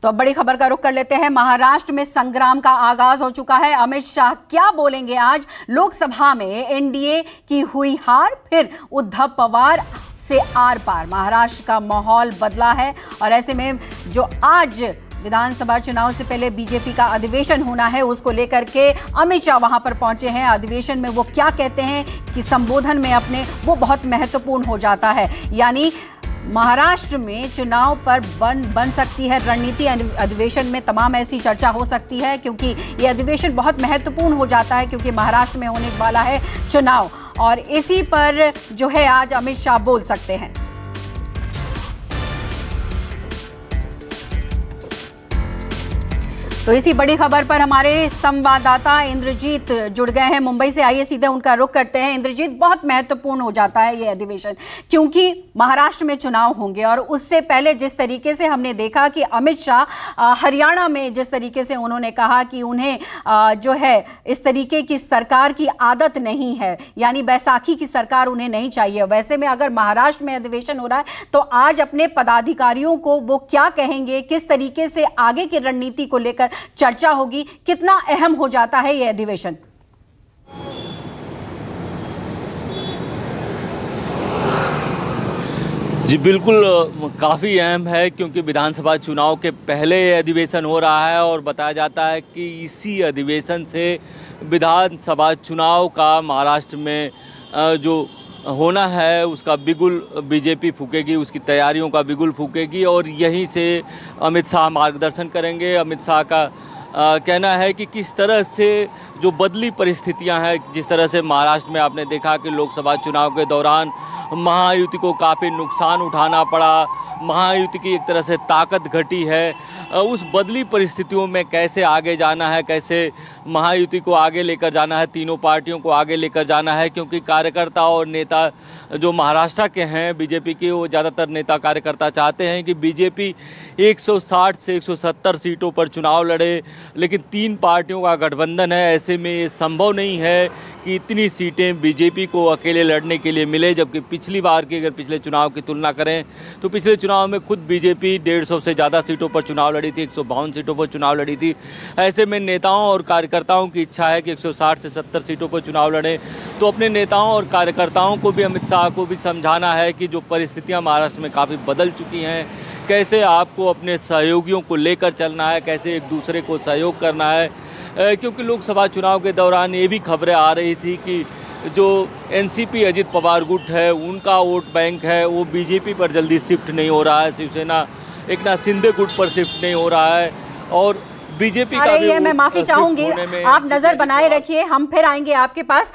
तो अब बड़ी खबर का रुख कर लेते हैं। महाराष्ट्र में संग्राम का आगाज हो चुका है। अमित शाह क्या बोलेंगे आज लोकसभा में? एनडीए की हुई हार, फिर उद्धव पवार से आर पार। महाराष्ट्र का माहौल बदला है और ऐसे में जो आज विधानसभा चुनाव से पहले बीजेपी का अधिवेशन होना है, उसको लेकर के अमित शाह वहां पर पहुंचे हैं। अधिवेशन में वो क्या कहते हैं कि संबोधन में अपने, वो बहुत महत्वपूर्ण हो जाता है। यानी महाराष्ट्र में चुनाव पर बन सकती है रणनीति। अधिवेशन में तमाम ऐसी चर्चा हो सकती है क्योंकि ये अधिवेशन बहुत महत्वपूर्ण हो जाता है, क्योंकि महाराष्ट्र में होने वाला है चुनाव और इसी पर जो है आज अमित शाह बोल सकते हैं। तो इसी बड़ी खबर पर हमारे संवाददाता इंद्रजीत जुड़ गए हैं मुंबई से। आइए सीधे उनका रुख करते हैं। इंद्रजीत, बहुत महत्वपूर्ण हो जाता है ये अधिवेशन क्योंकि महाराष्ट्र में चुनाव होंगे और उससे पहले जिस तरीके से हमने देखा कि अमित शाह हरियाणा में जिस तरीके से उन्होंने कहा कि उन्हें जो है इस तरीके की सरकार की आदत नहीं है, यानी बैसाखी की सरकार उन्हें नहीं चाहिए। वैसे में अगर महाराष्ट्र में अधिवेशन हो रहा है तो आज अपने पदाधिकारियों को वो क्या कहेंगे, किस तरीके से आगे की रणनीति को लेकर चर्चा होगी, कितना अहम हो जाता है यह अधिवेशन? जी बिल्कुल, काफ़ी अहम है क्योंकि विधानसभा चुनाव के पहले ये अधिवेशन हो रहा है और बताया जाता है कि इसी अधिवेशन से विधानसभा चुनाव का महाराष्ट्र में जो होना है उसका बिगुल बीजेपी फूकेगी, उसकी तैयारियों का बिगुल फूकेगी और यहीं से अमित शाह मार्गदर्शन करेंगे। अमित शाह का कहना है कि किस तरह से जो बदली परिस्थितियां हैं, जिस तरह से महाराष्ट्र में आपने देखा कि लोकसभा चुनाव के दौरान महायुति को काफ़ी नुकसान उठाना पड़ा, महायुति की एक तरह से ताकत घटी है, उस बदली परिस्थितियों में कैसे आगे जाना है, कैसे महायुति को आगे लेकर जाना है, तीनों पार्टियों को आगे लेकर जाना है। क्योंकि कार्यकर्ता और नेता जो महाराष्ट्र के हैं बीजेपी के, वो ज़्यादातर नेता कार्यकर्ता चाहते हैं कि बीजेपी 160 से 170 सीटों पर चुनाव लड़े, लेकिन तीन पार्टियों का गठबंधन है। ऐसे में ये संभव नहीं है कि इतनी सीटें बीजेपी को अकेले लड़ने के लिए मिले, जबकि पिछली बार की अगर पिछले चुनाव की तुलना करें तो पिछले चुनाव में खुद बीजेपी 150 से ज़्यादा सीटों पर चुनाव लड़ी थी, 152 सीटों पर चुनाव लड़ी थी। ऐसे में नेताओं और कार्यकर्ताओं की इच्छा है कि 160 से 70 सीटों पर चुनाव लड़ें। तो अपने नेताओं और कार्यकर्ताओं को भी, अमित शाह को भी समझाना है कि जो परिस्थितियाँ महाराष्ट्र में काफ़ी बदल चुकी हैं, कैसे आपको अपने सहयोगियों को लेकर चलना है, कैसे एक दूसरे को सहयोग करना है। क्योंकि लोकसभा चुनाव के दौरान ये भी खबरें आ रही थी कि जो एनसीपी अजित पवार गुट है, उनका वोट बैंक है वो बीजेपी पर जल्दी शिफ्ट नहीं हो रहा है, शिवसेना एकनाथ शिंदे गुट पर शिफ्ट नहीं हो रहा है और बीजेपी का भी। मैं माफी चाहूंगी, आप नजर बनाए रखिए, हम फिर आएंगे आपके पास।